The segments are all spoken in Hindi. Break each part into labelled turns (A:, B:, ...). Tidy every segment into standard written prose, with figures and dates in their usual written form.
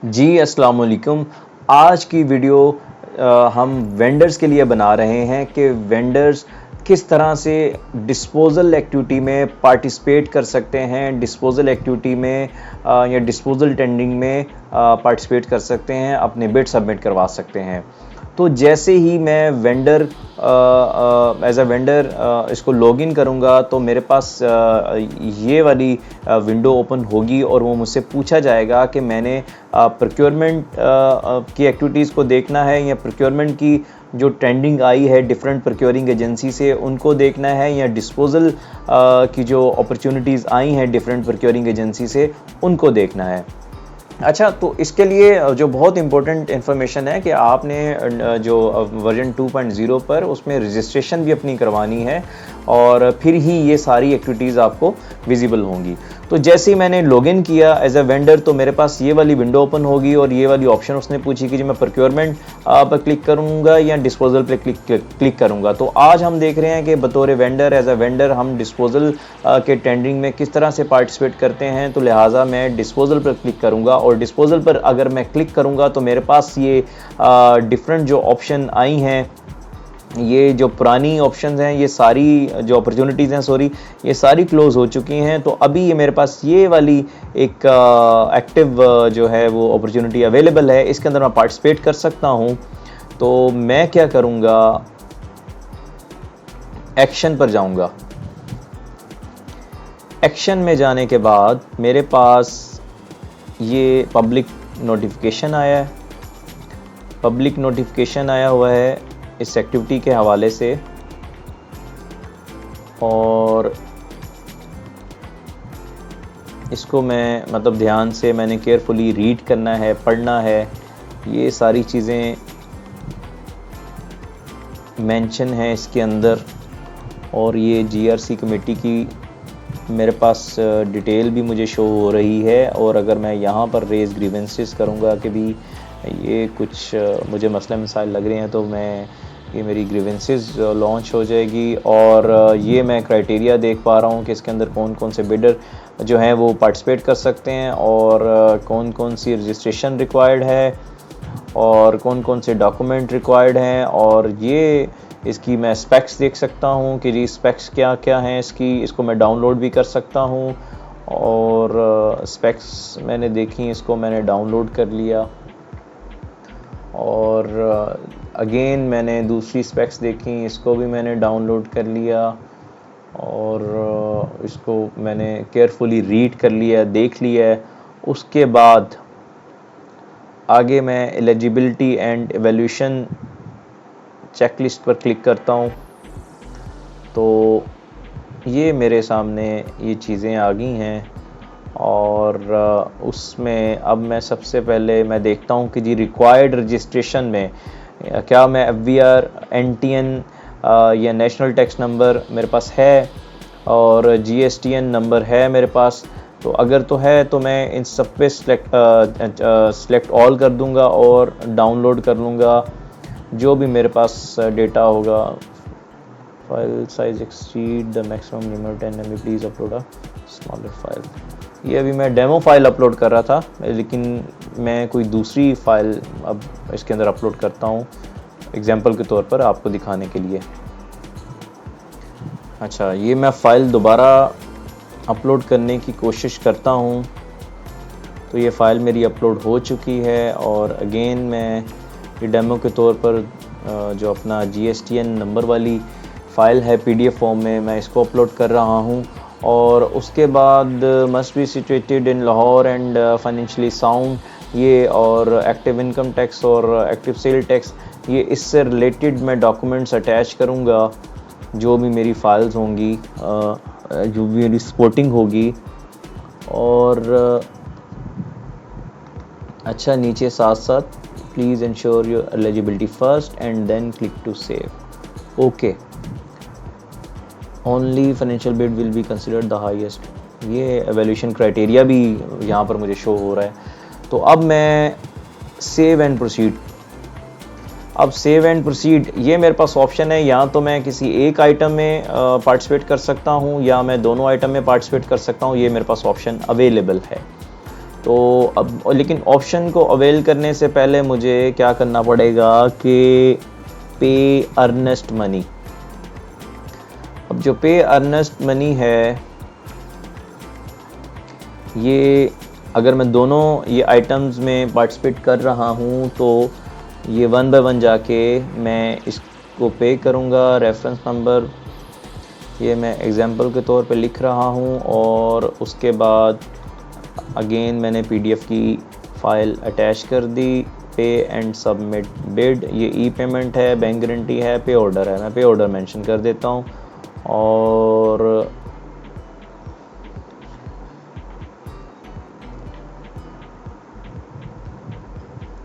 A: जी अस्सलाम वालेकुम। आज की वीडियो हम वेंडर्स के लिए बना रहे हैं कि वेंडर्स किस तरह से डिस्पोजल एक्टिविटी में पार्टिसिपेट कर सकते हैं, डिस्पोजल एक्टिविटी में या डिस्पोजल टेंडरिंग में पार्टिसिपेट कर सकते हैं, अपने बिड सबमिट करवा सकते हैं। तो जैसे ही मैं वेंडर एज अ वेंडर इसको लॉगिन करूँगा तो मेरे पास ये वाली विंडो ओपन होगी और वो मुझसे पूछा जाएगा कि मैंने प्रोक्योरमेंट की एक्टिविटीज़ को देखना है या प्रोक्योरमेंट की जो ट्रेंडिंग आई है डिफरेंट प्रोक्योरिंग एजेंसी से उनको देखना है या डिस्पोजल की जो अपॉर्चुनिटीज़ आई हैं डिफरेंट प्रोक्योरिंग एजेंसी से उनको देखना है। अच्छा, तो इसके लिए जो बहुत इंपॉर्टेंट इन्फॉर्मेशन है कि आपने जो वर्जन 2.0 पर उसमें रजिस्ट्रेशन भी अपनी करवानी है और फिर ही ये सारी एक्टिविटीज़ आपको विजिबल होंगी। तो जैसे ही मैंने लॉगिन किया एज अ वेंडर तो मेरे पास ये वाली विंडो ओपन होगी और ये वाली ऑप्शन उसने पूछी कि जी मैं प्रोक्योरमेंट पर क्लिक करूँगा या डिस्पोजल पर क्लिक करूँगा। तो आज हम देख रहे हैं कि बतौर वेंडर एज अ वेंडर हम डिस्पोजल के टेंडरिंग में किस तरह से पार्टिसिपेट करते हैं। तो लिहाजा मैं डिस्पोजल पर क्लिक करूँगा और डिस्पोजल पर अगर मैं क्लिक करूँगा तो मेरे पास ये डिफरेंट जो ऑप्शन आई हैं, ये जो पुरानी ऑप्शंस हैं, ये सारी जो अपॉर्चुनिटीज़ हैं ये सारी क्लोज़ हो चुकी हैं। तो अभी ये मेरे पास ये वाली एक एक्टिव जो है वो अपॉर्चुनिटी अवेलेबल है, इसके अंदर मैं पार्टिसिपेट कर सकता हूँ। तो मैं क्या करूँगा, एक्शन पर जाऊँगा। एक्शन में जाने के बाद मेरे पास ये पब्लिक नोटिफिकेशन आया है, पब्लिक नोटिफिकेशन आया हुआ है इस एक्टिविटी के हवाले से और इसको मैं मतलब ध्यान से मैंने केयरफुली रीड करना है, पढ़ना है। ये सारी चीज़ें मेंशन है इसके अंदर और ये जीआरसी कमेटी की मेरे पास डिटेल भी मुझे शो हो रही है। और अगर मैं यहाँ पर रेज़ ग्रीवेंसेस करूँगा कि भी ये कुछ मुझे मसले मसाइल लग रहे हैं तो ये मेरी ग्रीवेंसेस लॉन्च हो जाएगी। और ये मैं क्राइटेरिया देख पा रहा हूँ कि इसके अंदर कौन कौन से बिडर जो हैं वो पार्टिसिपेट कर सकते हैं और कौन कौन सी रजिस्ट्रेशन रिक्वायर्ड है और कौन कौन से डॉक्यूमेंट रिक्वायर्ड हैं। और ये इसकी मैं स्पेक्स देख सकता हूँ कि जी स्पेक्स क्या क्या हैं इसको मैं डाउनलोड भी कर सकता हूँ। और स्पेक्स मैंने देखी, इसको मैंने डाउनलोड कर लिया और अगेन मैंने दूसरी स्पेक्स देखी, इसको भी मैंने डाउनलोड कर लिया और इसको मैंने केयरफुली रीड कर लिया, देख लिया है। उसके बाद आगे मैं एलिजिबिलिटी एंड एवैल्यूएशन चेकलिस्ट पर क्लिक करता हूँ। तो ये मेरे सामने ये चीज़ें आ गई हैं और उसमें अब मैं सबसे पहले मैं देखता हूँ कि जी रिक्वायर्ड रजिस्ट्रेशन में क्या मैं FVR, NTN या नेशनल टैक्स नंबर मेरे पास है और GSTN नंबर है मेरे पास। तो अगर तो है तो मैं इन सब पे सिलेक्ट ऑल कर दूंगा और डाउनलोड कर लूँगा जो भी मेरे पास डेटा होगा। File size exceed the maximum limit 10 MB, please upload a smaller file. ये अभी मैं डेमो फाइल अपलोड कर रहा था लेकिन मैं कोई दूसरी फाइल अब इसके अंदर अपलोड करता हूँ एग्जांपल के तौर पर आपको दिखाने के लिए। अच्छा, ये मैं फ़ाइल दोबारा अपलोड करने की कोशिश करता हूँ। तो ये फ़ाइल मेरी अपलोड हो चुकी है और अगेन मैं ये डेमो के तौर पर जो अपना GSTN नंबर वाली फ़ाइल है PDF फॉर्म में मैं इसको अपलोड कर रहा हूँ। और उसके बाद must be situated in Lahore and financially sound, ये और एक्टिव इनकम टैक्स और एक्टिव सेल टैक्स, ये इससे रिलेटेड मैं डॉक्यूमेंट्स अटैच करूँगा जो भी मेरी फाइल्स होंगी, जो भी मेरी सपोर्टिंग होगी। और अच्छा, नीचे साथ साथ please ensure your eligibility first and then click to save. Okay, only financial bid will be considered the highest. ये एवैल्यूएशन क्राइटेरिया भी यहाँ पर मुझे शो हो रहा है। तो अब मैं सेव एंड प्रोसीड, अब सेव एंड प्रोसीड ये मेरे पास ऑप्शन है। या तो मैं किसी एक आइटम में पार्टिसिपेट कर सकता हूँ या मैं दोनों आइटम में पार्टिसिपेट कर सकता हूँ, ये मेरे पास ऑप्शन अवेलेबल है। तो अब लेकिन ऑप्शन को अवेल करने से पहले मुझे क्या करना पड़ेगा कि पे अर्नेस्ट मनी। अब जो पे अर्नेस्ट मनी है, ये अगर मैं दोनों ये आइटम्स में पार्टिसिपेट कर रहा हूँ तो ये 1 बाय 1 जाके मैं इसको पे करूँगा। रेफरेंस नंबर ये मैं एग्जांपल के तौर पे लिख रहा हूँ, और उसके बाद अगेन मैंने पीडीएफ की फ़ाइल अटैच कर दी। पे एंड सबमिट बिड, ये ई पेमेंट है, बैंक गारंटी है, पे ऑर्डर है। मैं पे ऑर्डर मेंशन कर देता हूँ। और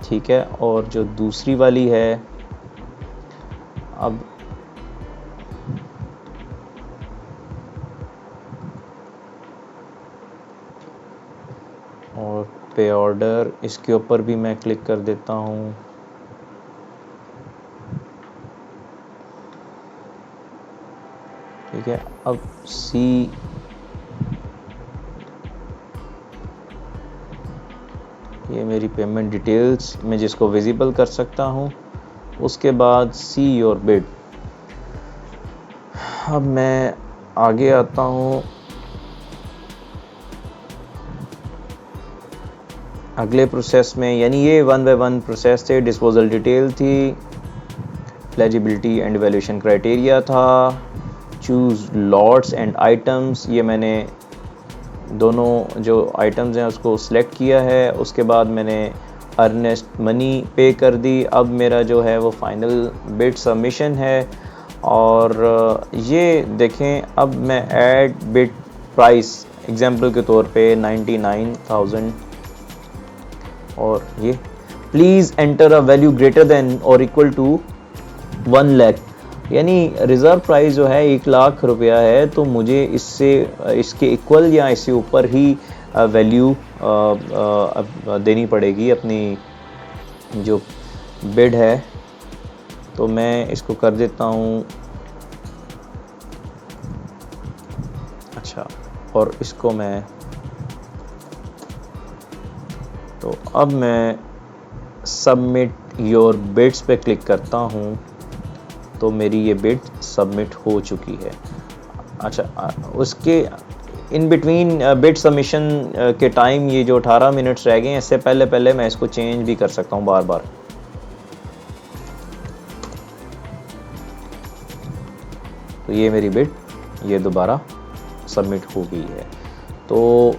A: ठीक है, और जो दूसरी वाली है, अब और पे ऑर्डर, इसके ऊपर भी मैं क्लिक कर देता हूँ। ठीक है, अब सी ये मेरी पेमेंट डिटेल्स मैं जिसको विजिबल कर सकता हूँ। उसके बाद सी योर बिड। अब मैं आगे आता हूँ। अगले प्रोसेस में, यानी ये 1 बाय 1 प्रोसेस थे। डिस्पोजल डिटेल थी, एलिजिबिलिटी एंड वैल्यूएशन क्राइटेरिया था, चूज़ लॉट्स एंड आइटम्स, ये मैंने दोनों जो आइटम्स हैं उसको सिलेक्ट किया है। उसके बाद मैंने अर्नेस्ट मनी पे कर दी। अब मेरा जो है वो फाइनल बिड सबमिशन है। और ये देखें, अब मैं ऐड बिड प्राइस एग्जांपल के तौर पे 99,000, और ये please enter a value greater than और इक्वल टू 1 लाख, यानी रिज़र्व प्राइस जो है 1 लाख रुपया है, तो मुझे इससे इसके इक्वल या इससे ऊपर ही वैल्यू देनी पड़ेगी अपनी जो बिड है। तो मैं इसको कर देता हूँ, अच्छा, और इसको मैं, तो अब मैं सबमिट योर बिड्स पे क्लिक करता हूँ, तो मेरी ये बिड सबमिट हो चुकी है। अच्छा, उसके इन बिटवीन बिड सबमिशन के टाइम ये जो 18 मिनट्स रह गए हैं, इससे पहले मैं इसको चेंज भी कर सकता हूँ बार बार। तो ये मेरी बिड ये दोबारा सबमिट हो गई है। तो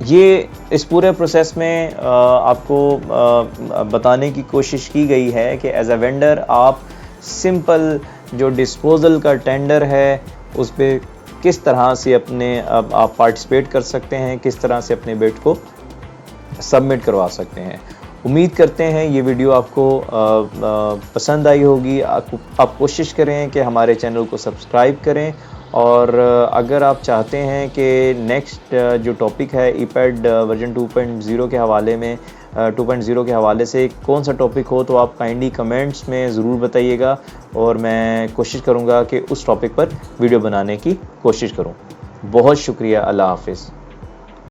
A: ये इस पूरे प्रोसेस में आपको बताने की कोशिश की गई है कि एज अ वेंडर आप सिंपल जो डिस्पोजल का टेंडर है उस पर किस तरह से अपने आप पार्टिसिपेट कर सकते हैं, किस तरह से अपने बिड को सबमिट करवा सकते हैं। उम्मीद करते हैं ये वीडियो आपको पसंद आई होगी। आप कोशिश करें कि हमारे चैनल को सब्सक्राइब करें, और अगर आप चाहते हैं कि नेक्स्ट जो टॉपिक है ईपैड वर्जन 2.0 के हवाले में 2.0 के हवाले से कौन सा टॉपिक हो, तो आप काइंडली कमेंट्स में ज़रूर बताइएगा, और मैं कोशिश करूँगा कि उस टॉपिक पर वीडियो बनाने की कोशिश करूँ। बहुत शुक्रिया, अल्लाह हाफिज़।